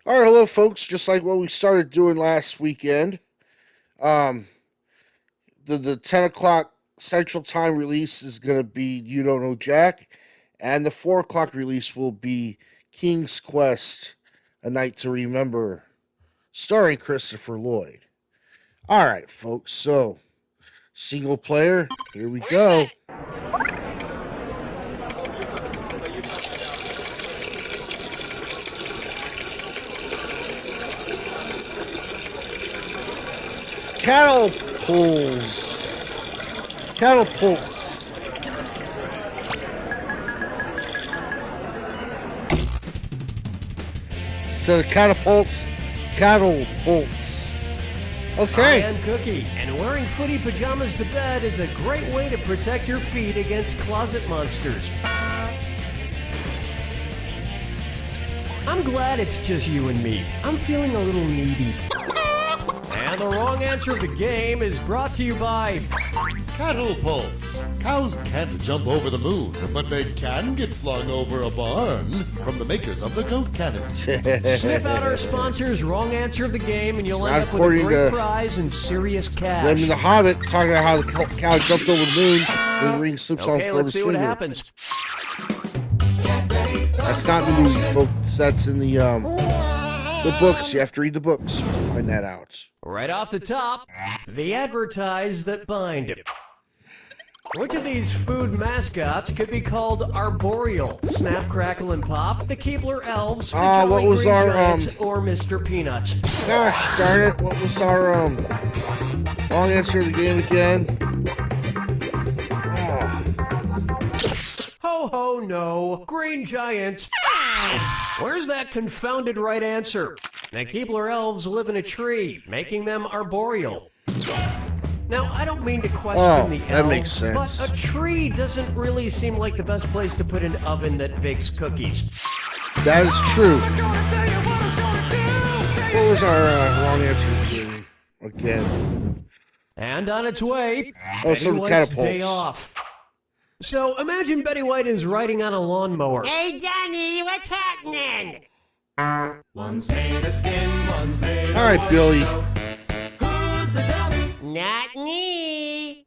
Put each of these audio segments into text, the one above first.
All right, hello, folks. Just like what we started doing last weekend, um, the 10 o'clock Central Time release is gonna be You Don't Know Jack, and the 4 o'clock release will be King's Quest: A Night to Remember, starring Christopher Lloyd. All right, folks. So single player, here we go. Cattle-Pults. Instead of catapults, Cattle-Pults. Okay. I am Cookie, and wearing footy pajamas to bed is a great way to protect your feet against closet monsters. I'm glad it's just you and me. I'm feeling a little needy. And the wrong answer of the game is brought to you by Cattle-Pults. Cows can't jump over the moon, but they can get flung over a barn. From the makers of the goat cannon. Sniff out our sponsors' wrong answer of the game, and you'll end Not up with a according great to prize and serious Them cash. in The Hobbit talking about how the cow jumped over the moon when the ring slips on Okay, let's Frodo's see what finger. happens. That's not in the movie, folks. That's in the books. You have to read the books to find that out. Right off the top, the advertise that bind. Which of these food mascots could be called arboreal? Snap, Crackle, and Pop, the Keebler Elves, the Jolly what was Green our, Giant, or Mr. Peanut? Gosh darn it! What was our wrong answer of the game again? Ho ho no, Green Giant. Where's that confounded right answer? The Keebler Elves live in a tree, making them arboreal. Now, I don't mean to question the elves, that makes sense. but a tree doesn't really seem like the best place to put an oven that bakes cookies. That is true. What was our wrong answer of the game again? And on its way, Oh, Betty some White's catapults. day off. So imagine Betty White is riding on a lawnmower. Hey, Johnny, what's happening? One's made of skin, one's made of All right, Billy. Who's the dummy? Not me.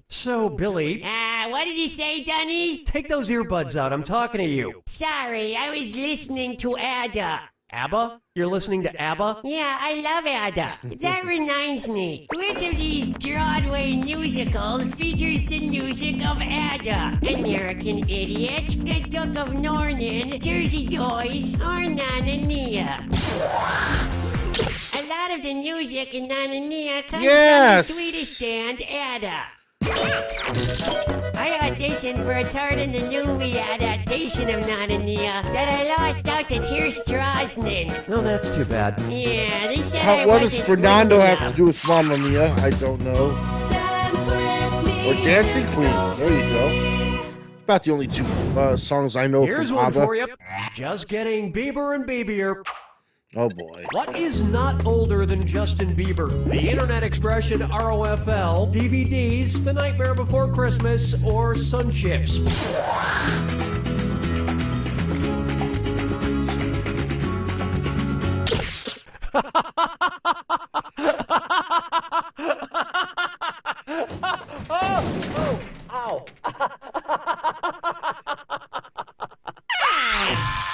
So, Billy, What did you say, Johnny? take those earbuds out. I'm talking to you. Sorry, I was listening to Ada. ABBA? You're listening to ABBA? Yeah, I love Ada. That reminds me. Which of these Broadway musicals features the music of Ada? American Idiot, The Duke of Nornan, Jersey Boys, or Nana Nia? A lot of the music in Nana Nia comes Yes. from the Swedish band Ada. I auditioned for a part in the movie adaptation of Nana Nia that I lost out to Pierce Brosnan. Oh, that's too bad. Yeah, they said I What does wasn't Fernando good have enough. to do with Mamma Mia? I don't know. Or Dancing Queen. There you go. About the only two songs I know Here's from one ABBA. for you. Just getting Bieber and Bieber. Oh boy. What is not older than Justin Bieber? The internet expression ROFL, DVDs, The Nightmare Before Christmas, or Sun Chips?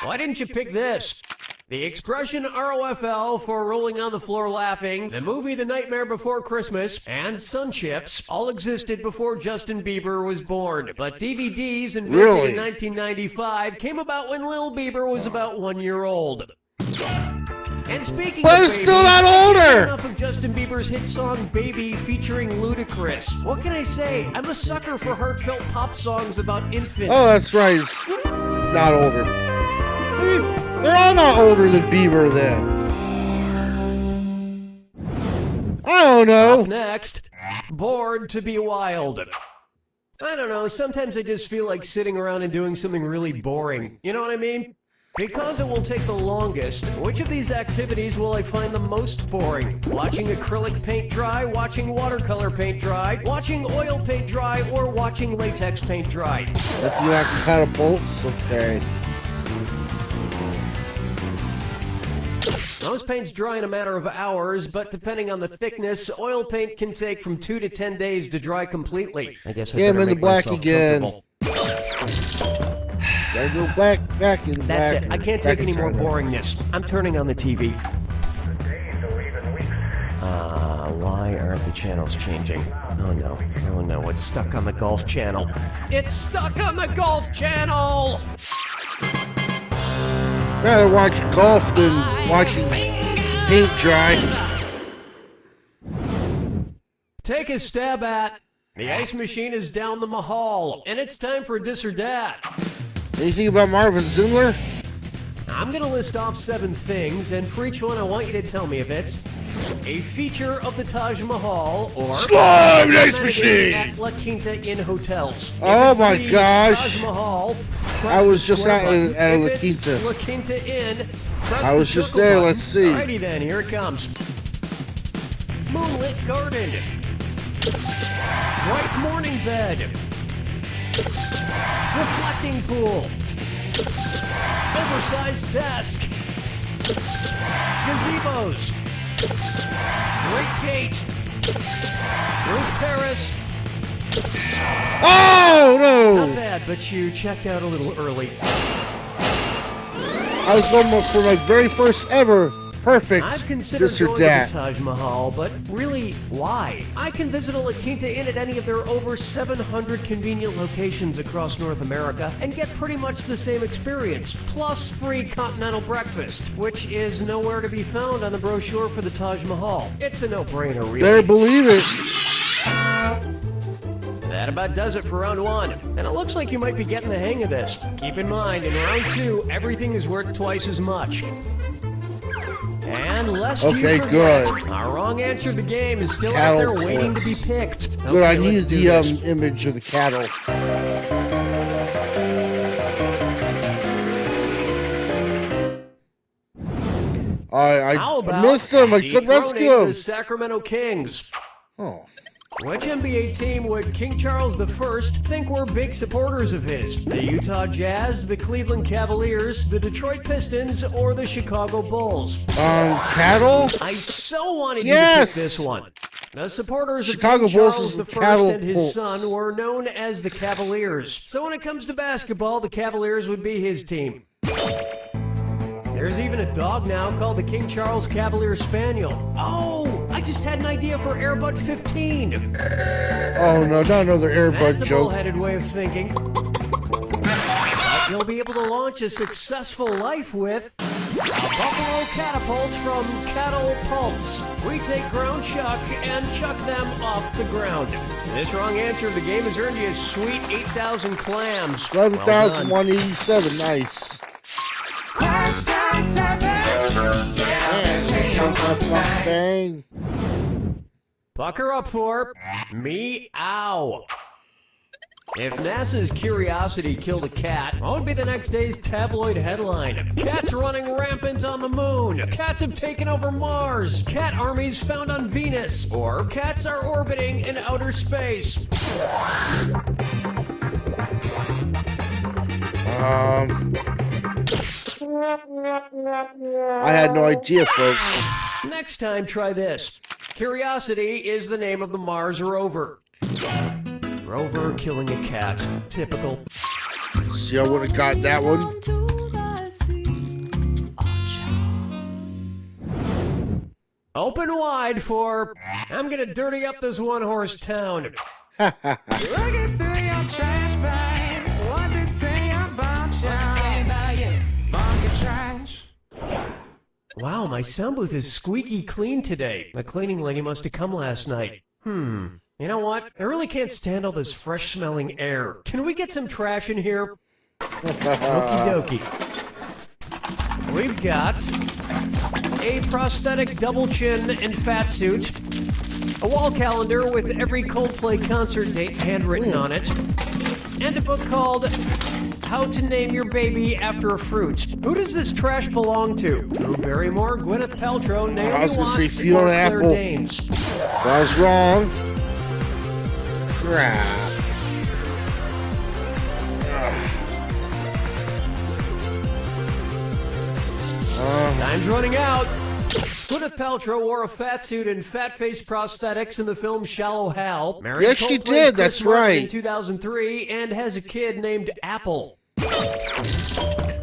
Why didn't you pick this? The expression ROFL for rolling on the floor laughing, the movie The Nightmare Before Christmas, and Sun Chips all existed before Justin Bieber was born. But DVDs invented Really? in 1995 came about when Lil Bieber was about 1 year old. And speaking But of it's still babies, not older! Enough of Justin Bieber's hit song Baby featuring Ludacris. What can I say? I'm a sucker for heartfelt pop songs about infants. Oh, that's right. It's not older. I mean, they're all not older than Bieber then. I don't Up know. next, Bored to be Wild. I don't know, sometimes I just feel like sitting around and doing something really boring. You know what I mean? Because it will take the longest, which of these activities will I find the most boring? Watching acrylic paint dry, watching watercolor paint dry, watching oil paint dry, or watching latex paint dry? That's the Cattle-Pults. Okay. Most paints dry in a matter of hours, but depending on the thickness, oil paint can take from 2 to 10 days to dry completely. I guess I Yeah, I'm better in the make black myself again. comfortable. Gotta go back in the That's back. it. I can't back take any in more China. boringness. I'm turning on the TV. Why aren't the channels changing? Oh no, it's stuck on the Golf Channel. It's stuck on the Golf Channel! Rather watch golf than watching paint dry. Take a stab at... The ice machine is down the Mahal, and it's time for this or that. Anything about Marvin Zindler? I'm gonna list off 7 things, and for each one I want you to tell me if it's a feature of the Taj Mahal or Slime ice amenity machine! at La Quinta Inn hotels. If Oh it's my the gosh. Taj Mahal, press I was the just square at button. a La If it's Quinta. La Quinta Inn, press I the was just circle there, button. let's see. Alrighty then, here it comes. Moonlit garden. White morning bed. Reflecting pool. Oversized desk. Gazebos. Great gate. Roof terrace. Oh Not no! bad, but you checked out a little early. I was going for my very first ever perfect I've considered this or going to the that. Taj Mahal, but really, why? I can visit a La Quinta Inn at any of their over 700 convenient locations across North America and get pretty much the same experience, plus free continental breakfast, which is nowhere to be found on the brochure for the Taj Mahal. It's a no-brainer, really. Better believe it. That about does it for round 1. And it looks like you might be getting the hang of this. Keep in mind, in round 2, everything is worth twice as much. And lest you Okay, forget, good. our wrong answer to the game is still out there waiting to be Cattle-Pults. picked. Good, I Okay, needed let's do the this. image of the cattle. How I about missed them. I couldn't rescue dethroning them. the Sacramento Kings? Oh. Which NBA team would King Charles I think were big supporters of his? The Utah Jazz, the Cleveland Cavaliers, the Detroit Pistons, or the Chicago Bulls? Cattle? I so wanted you to pick Yes! this one. The supporters Chicago of King Bulls Charles is I the Cattle-Pults. and his son were known as the Cavaliers. So when it comes to basketball, the Cavaliers would be his team. There's even a dog now called the King Charles Cavalier Spaniel. Oh, I just had an idea for Airbud 15. Oh no, not another That's Airbud a joke. bullheaded way of thinking. But you'll be able to launch a successful life with a Buffalo Cattle-Pults from Cattle-Pults. We take ground chuck and chuck them off the ground. This wrong answer of the game has earned you a sweet 8,000 clams. Well done. 11,187. Nice. Bang. Pucker up for Meow. If NASA's Curiosity killed a cat, what would be the next day's tabloid headline? Cats running rampant on the moon. Cats have taken over Mars. Cat armies found on Venus. Or cats are orbiting in outer space. I had no idea, folks. Next time, try this. Curiosity is the name of the Mars rover. Rover killing a cat. Typical. See, I would have got that one. Open wide for I'm gonna dirty up this one-horse town. Looking through your trash bag, what's it say about you? Funky trash. Wow, my sound booth is squeaky clean today. The cleaning lady must have come last night. You know what? I really can't stand all this fresh-smelling air. Can we get some trash in here? Okie dokie. We've got a prosthetic double chin and fat suit, a wall calendar with every Coldplay concert date handwritten on it, and a book called How to Name Your Baby After a Fruit. Who does this trash belong to? Drew Barrymore, Gwyneth Paltrow, Naomi I was gonna say Watts, Fiona or Claire Apple. Danes? I was wrong. Crap. Time's running out. Gwyneth Paltrow wore a fat suit and fat-face prosthetics in the film Shallow Hal. Mary Yes, she Colt played did. Chris That's Martin right. In 2003, and has a kid named Apple. I'm Got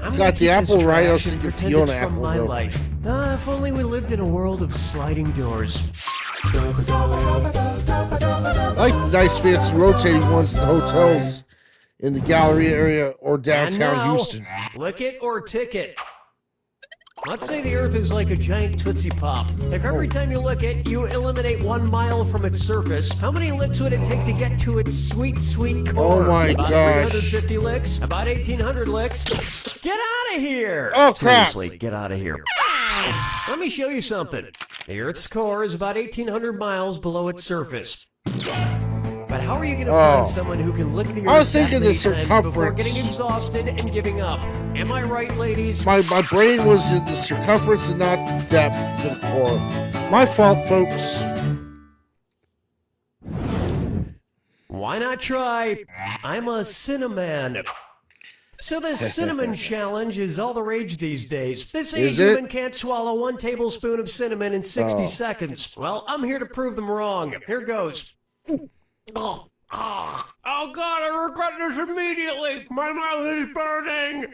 the gonna keep this apple right, I trash was and thinking pretend Fiona it's from Apple, my though. life. If only we lived in a world of sliding doors. I like the nice fancy rotating ones in the hotels in the gallery area or And downtown now, Houston. lick it or tick it. Let's say the Earth is like a giant Tootsie Pop. If every time you lick it, you eliminate 1 mile from its surface, how many licks would it take to get to its sweet, sweet core? Oh my About gosh. 350 licks? About 1,800 licks? Get out of here! Oh, crap. Seriously, get out of here. Let me show you something. The Earth's core is about 1,800 miles below its surface. But how are you going to find someone who can lick the Earth I was that thinking many the times before circumference. getting exhausted and giving up? Am I right, ladies? My brain was in the circumference and not the depth of the core. My fault, folks. Why not try? I'm a Cinnamon. So the cinnamon challenge is all the rage these days. They say Is a it? human can't swallow 1 tablespoon of cinnamon in 60 seconds. Well, I'm here to prove them wrong. Here goes. Oh, God, I regret this immediately. My mouth is burning.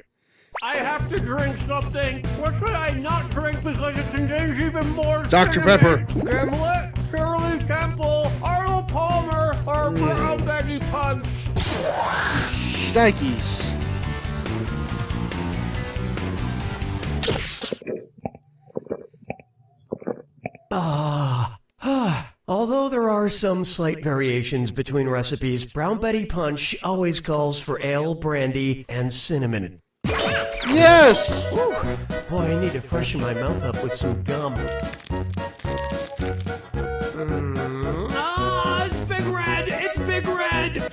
I have to drink something. What should I not drink because it contains even more Dr. cinnamon? Pepper. Gimlet, Shirley Temple, Arnold Palmer, or Brown Betty Punch. Nikes. Although there are some slight variations between recipes, Brown Betty Punch always calls for ale, brandy, and cinnamon. Yes! Boy, I need to freshen my mouth up with some gum. It's Big Red! It's Big Red!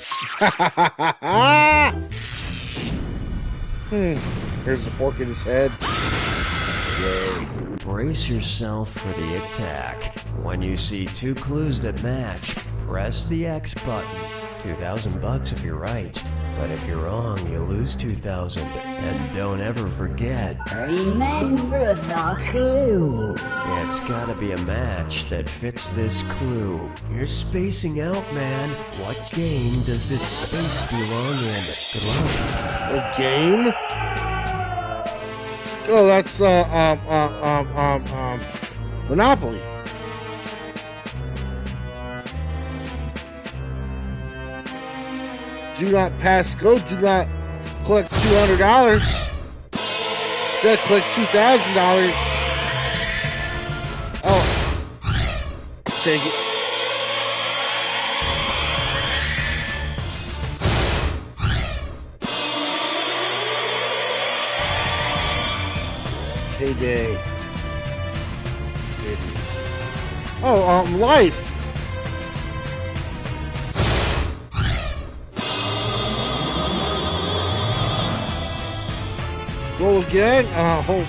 Here's a fork in his head. Yay. Brace yourself for the attack. When you see 2 clues that match, press the X button. $2,000 if you're right. But if you're wrong, you lose 2,000. And don't ever forget, Remember the clue. it's gotta be a match that fits this clue. You're spacing out, man. What game does this space belong in? Good luck. A game? Oh, that's Monopoly. Do not pass go. Do not collect $200. Instead, collect $2,000. Oh, take it. Payday. Oh, life. Roll again. Whole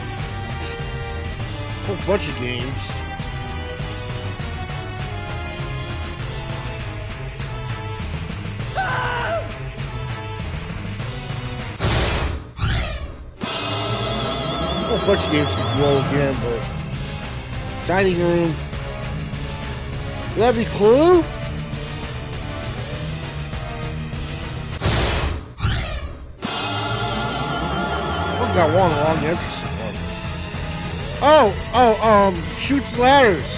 bunch of games. Whole bunch of games you can roll again, but dining room. Will that be Clue? I've got one long interesting one. Shoots and ladders.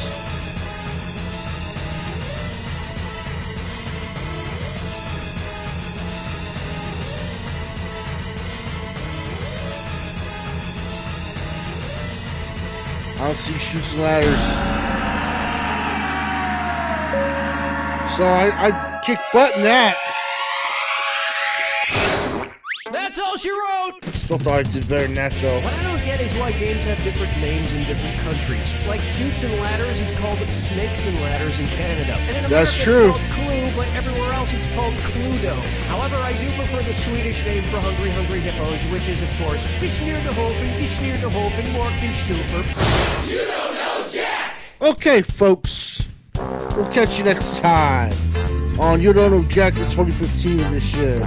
I don't see shoots and ladders. So I kick butt in that. That's all she wrote! Still thought I did better than that though. What I don't get is why games have different names in different countries. Like Shoots and Ladders is called Snakes and Ladders in Canada. And in America That's true. it's called Clue, but everywhere else it's called Cluedo. However, I do prefer the Swedish name for Hungry Hungry Hippos, which is, of course, Besneerdehoven, Morkenstufer. You don't know Jack! Okay, folks. We'll catch you next time on You Don't Know Jack, the 2015 edition.